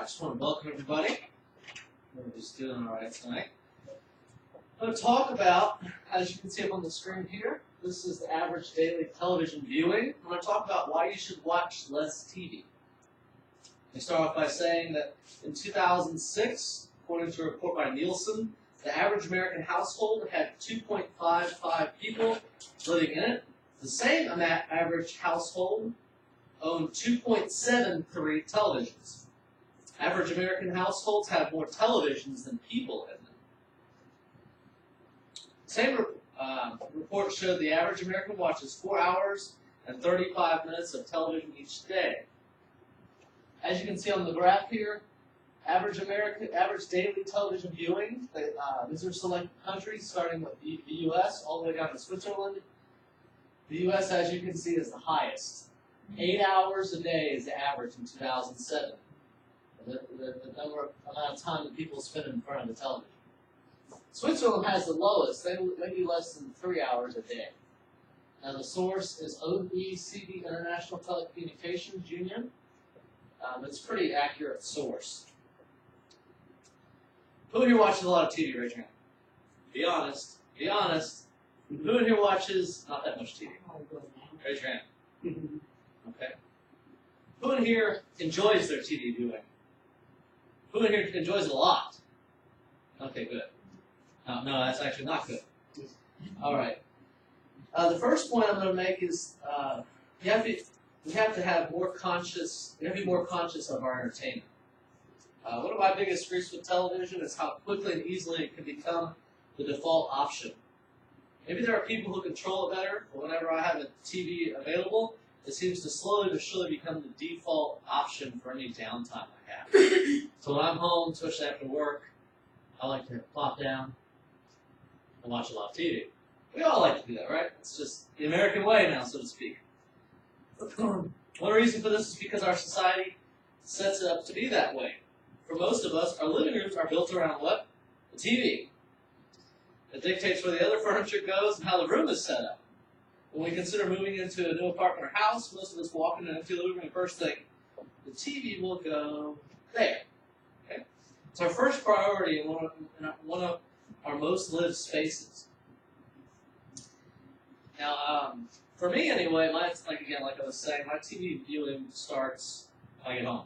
just want to welcome everybody. Everybody's doing all right tonight. I'm going to talk about, as you can see up on the screen here, this is the average daily television viewing. I'm going to talk about why you should watch less TV. I start off by saying that in 2006, according to a report by Nielsen, the average American household had 2.55 people living in it. The same average household owned 2.73 televisions. Average American households have more televisions than people in them. Same report showed the average American watches 4 hours and 35 minutes of television each day. As you can see on the graph here, average daily television viewing, these are selected countries, starting with the U.S. all the way down to Switzerland. The U.S., as you can see, is the highest. 8 hours a day is the average in 2007. The amount of time that people spend in front of the television. Switzerland has the lowest, maybe less than 3 hours a day. Now the source is OECD, International Telecommunications Union. It's a pretty accurate source. Who in here watches a lot of TV? Raise your hand. Be honest. Be honest. Who in here watches not that much TV? Raise your hand. Okay. Who in here enjoys their TV viewing? Who in here enjoys it a lot? Okay, good. No, that's actually not good. All right. The first point I'm going to make is we have to have more conscious. We have to be more conscious of our entertainment. One of my biggest gripes with television is how quickly and easily it can become the default option. Maybe there are people who control it better, but whenever I have a TV available, it seems to slowly but surely become the default option for any downtime I have. So when I'm home, especially after work, I like to plop down and watch a lot of TV. We all like to do that, right? It's just the American way now, so to speak. One reason for this is because our society sets it up to be that way. For most of us, our living rooms are built around what? The TV. It dictates where the other furniture goes and how the room is set up. When we consider moving into a new apartment or house, most of us walk into an empty living room and first think, the TV will go there. Okay? It's our first priority in one of our most lived spaces. Now, for me anyway, like I was saying, my TV viewing starts when I get home,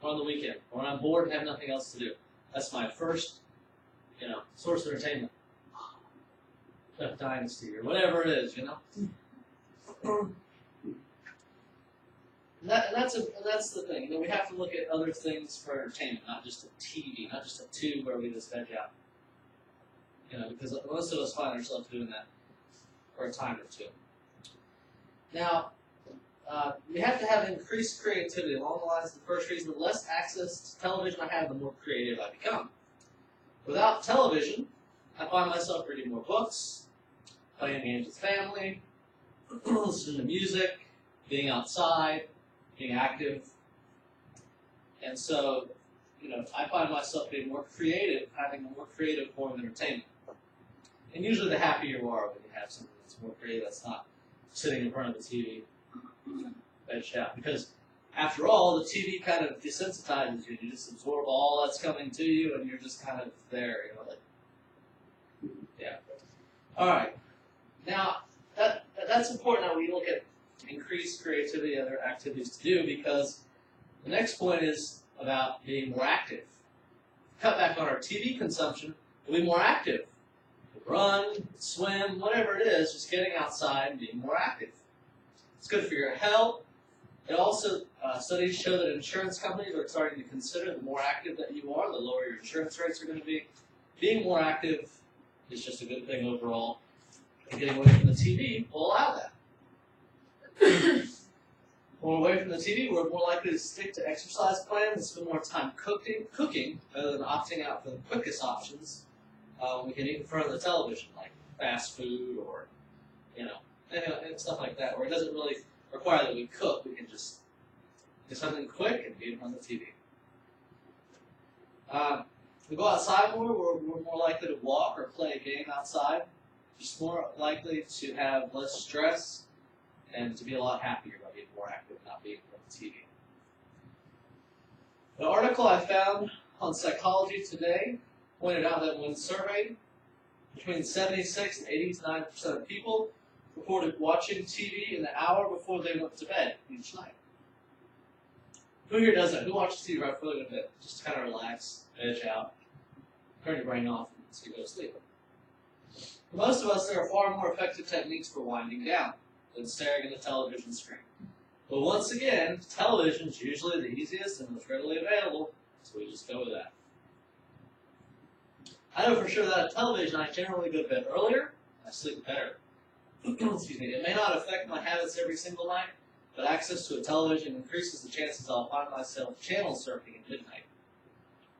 or on the weekend, or when I'm bored and have nothing else to do. That's my first, source of entertainment. Duck Dynasty or whatever it is, That's the thing. We have to look at other things for entertainment, not just a TV, not just a tube where we just veg out. Because most of us find ourselves doing that for a time or two. Now, we have to have increased creativity. Along the lines of the first reason, the less access to television I have, the more creative I become. Without television, I find myself reading more books, playing games with family, listening to music, being outside, being active. And so, I find myself being more creative, having a more creative form of entertainment. And usually the happier you are when you have something that's more creative, that's not sitting in front of the TV, vegged out. Because, after all, the TV kind of desensitizes you. You just absorb all that's coming to you, and you're just kind of there, yeah. All right. Now, that's important that we look at increased creativity and other activities to do, because the next point is about being more active. Cut back on our TV consumption, we'll be more active. Run, swim, whatever it is, just getting outside and being more active. It's good for your health. It also, studies show that insurance companies are starting to consider the more active that you are, the lower your insurance rates are going to be. Being more active is just a good thing overall. And getting away from the TV will allow that. When we're away from the TV, we're more likely to stick to exercise plans and spend more time cooking rather than opting out for the quickest options we can eat in front of the television, like fast food or, and stuff like that, where it doesn't really require that we cook. We can just do something quick and be in front of the TV. We go outside more, we're more likely to walk or play a game outside. Just more likely to have less stress and to be a lot happier by being more active, not being in front of the TV. The article article I found on Psychology Today pointed out that when surveyed, between 76 and 89% of people reported watching TV in the hour before they went to bed each night. Who here does that? Who watches TV right before they go to bed? Just to kind of relax, edge out, turn your brain off, so you go to sleep. For most of us, there are far more effective techniques for winding down than staring at the television screen. But once again, television is usually the easiest and most readily available, so we just go with that. I know for sure that at television, I generally go to bed earlier, I sleep better. Excuse me. It may not affect my habits every single night, but access to a television increases the chances I'll find myself channel surfing at midnight,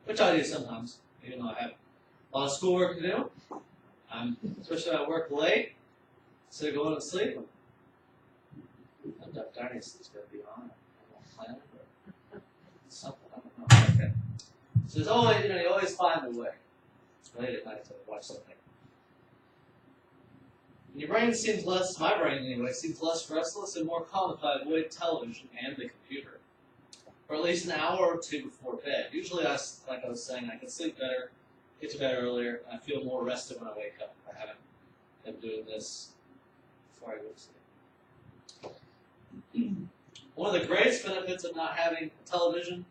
which I do sometimes, even though I have a lot of schoolwork to do. Especially if I work late, instead of going to sleep. Duck Dynasty's going to be on. I won't plan it, but something, I don't know. Okay. So there's always, you always find a way. Late at night to watch something. And your brain seems less, my brain anyway, seems less restless and more calm if I avoid television and the computer. For at least an hour or two before bed. Usually, like I was saying, I can sleep better, get to bed earlier, and I feel more rested when I wake up. I haven't been doing this before I go to sleep. One of the greatest benefits of not having a television,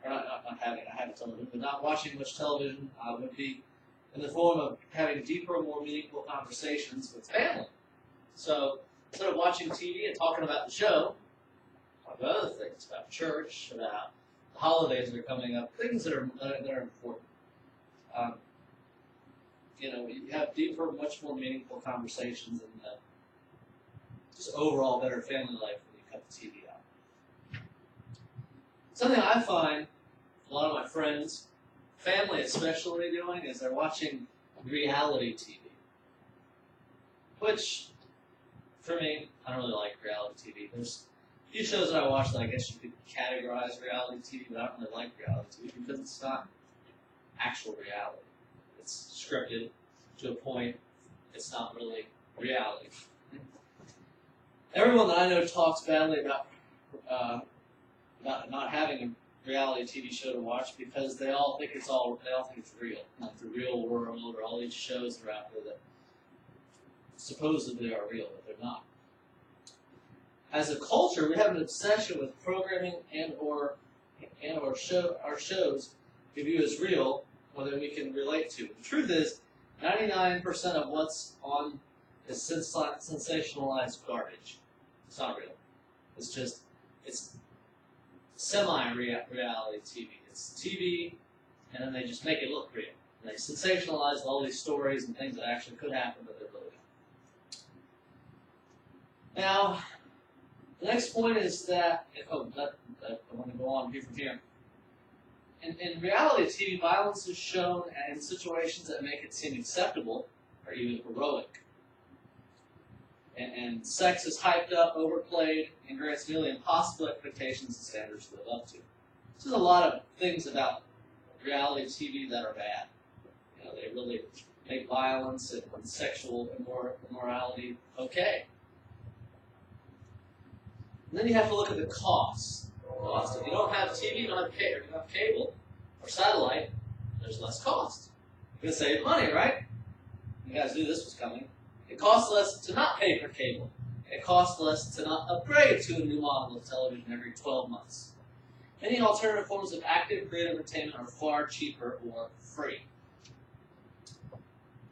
or not having, I have a television, but not watching much television would be in the form of having deeper, more meaningful conversations with family. So instead of watching TV and talking about the show, talk about other things, about church, about the holidays that are coming up, things that are important. You have deeper, much more meaningful conversations and just overall better family life when you cut the TV out. Something I find a lot of my friends, family especially, doing is they're watching reality TV. Which, for me, I don't really like reality TV. There's a few shows that I watch that I guess you could categorize reality TV, but I don't really like reality TV because it's not actual reality. It's scripted to a point. It's not really reality. Everyone that I know talks badly about not having a reality TV show to watch because they all think it's real, like the real world or all these shows that are out there that supposedly are real, but they're not. As a culture, we have an obsession with programming and/or our shows we view as real, whether we can relate to. The truth is, 99% of what's on is sensationalized garbage. It's not real. It's semi-reality TV. It's TV, and then they just make it look real. And they sensationalize all these stories and things that actually could happen, but they really don't. Now, the next point is that, I want to go on from here. In reality TV, violence is shown in situations that make it seem acceptable or even heroic. And sex is hyped up, overplayed, and grants merely impossible expectations and standards to live up to. There's a lot of things about reality TV that are bad. They really make violence and sexual immorality okay. And then you have to look at the costs. If you don't have TV, you don't have cable or satellite, there's less cost. You're going to save money, right? You guys knew this was coming. It costs less to not pay for cable. It costs less to not upgrade to a new model of television every 12 months. Many alternative forms of active creative entertainment are far cheaper or free.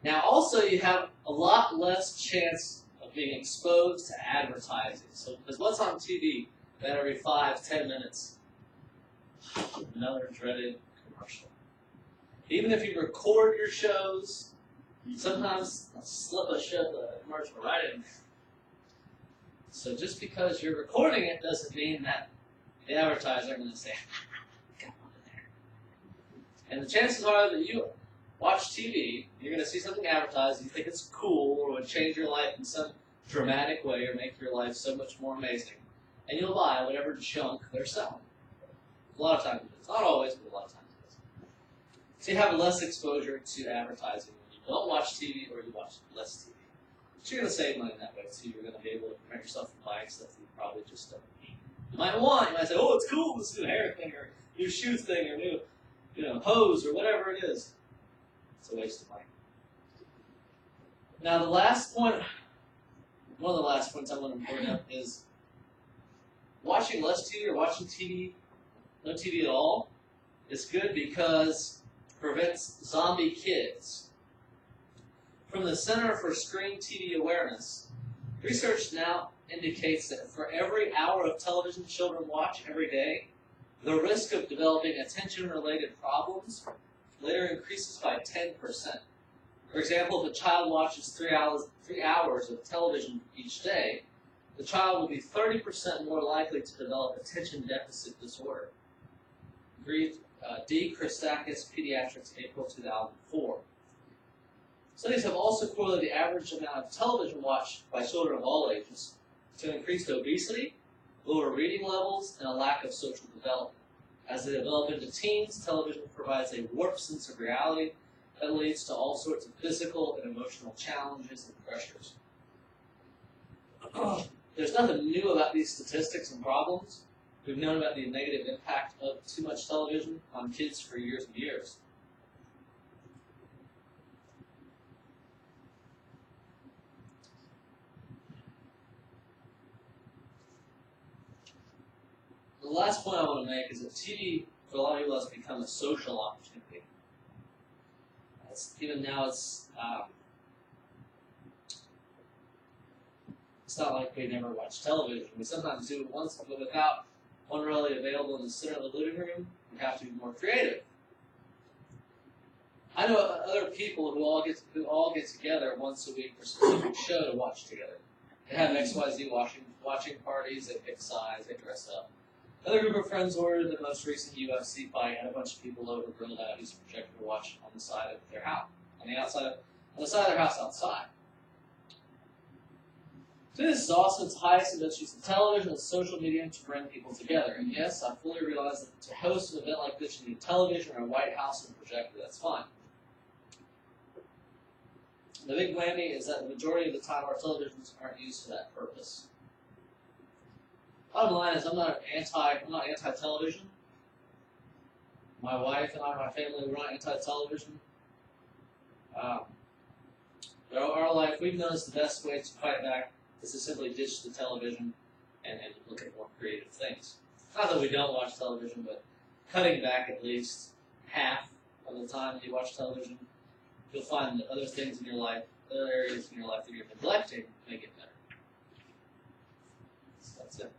Now also you have a lot less chance of being exposed to advertising. So, because what's on TV that every 5-10 minutes, another dreaded commercial. Even if you record your shows, sometimes I'll slip a commercial right in there. So just because you're recording it doesn't mean that the advertiser is going to say, come on in there. And the chances are that you watch TV, you're going to see something advertised, you think it's cool or would change your life in some dramatic way or make your life so much more amazing. And you'll buy whatever junk they're selling. A lot of times it is. Not always, but a lot of times it is. So you have less exposure to advertising when you don't watch TV or you watch less TV. But you're going to save money that way, so you're going to be able to prevent yourself from buying stuff that you probably just don't need. You might say, oh, it's cool, this new hair thing, or new shoe thing or new, hose or whatever it is. It's a waste of money. Now the last point, one of the last points I want to bring up is watching less TV or watching TV, no TV at all, is good because it prevents zombie kids. From the Center for Screen TV Awareness, research now indicates that for every hour of television children watch every day, the risk of developing attention-related problems later increases by 10%. For example, if a child watches 3 hours of television each day, the child will be 30% more likely to develop attention deficit disorder. D. Christakis, Pediatrics, April 2004. Studies have also correlated the average amount of television watched by children of all ages to increased obesity, lower reading levels, and a lack of social development. As they develop into teens, television provides a warped sense of reality that leads to all sorts of physical and emotional challenges and pressures. There's nothing new about these statistics and problems. We've known about the negative impact of too much television on kids for years and years. The last point I want to make is that TV, for a lot of people, has become a social opportunity. Even now, it's not like we never watch television. We sometimes do it once, but without one really available in the center of the living room, we have to be more creative. I know other people who all get together once a week for a specific show to watch together. They have XYZ watching parties. They pick sides. They dress up. Another group of friends ordered the most recent UFC fight, had a bunch of people over, grilled out, used a projector to watch on the side of their house, on the side of their house outside. So this is awesome. It's highest and best use of television and social media to bring people together. And yes, I fully realize that to host an event like this, you need television or a White House and a projector. That's fine. The big whammy is that the majority of the time our televisions aren't used for that purpose. Bottom line is, I'm not anti-television. My wife and I, my family, we're not anti-television. Our life, we've noticed the best way to fight back is to simply ditch the television and look at more creative things. Not that we don't watch television, but cutting back at least half of the time that you watch television, you'll find that other things in your life, other areas in your life that you're neglecting, make it better. So that's it.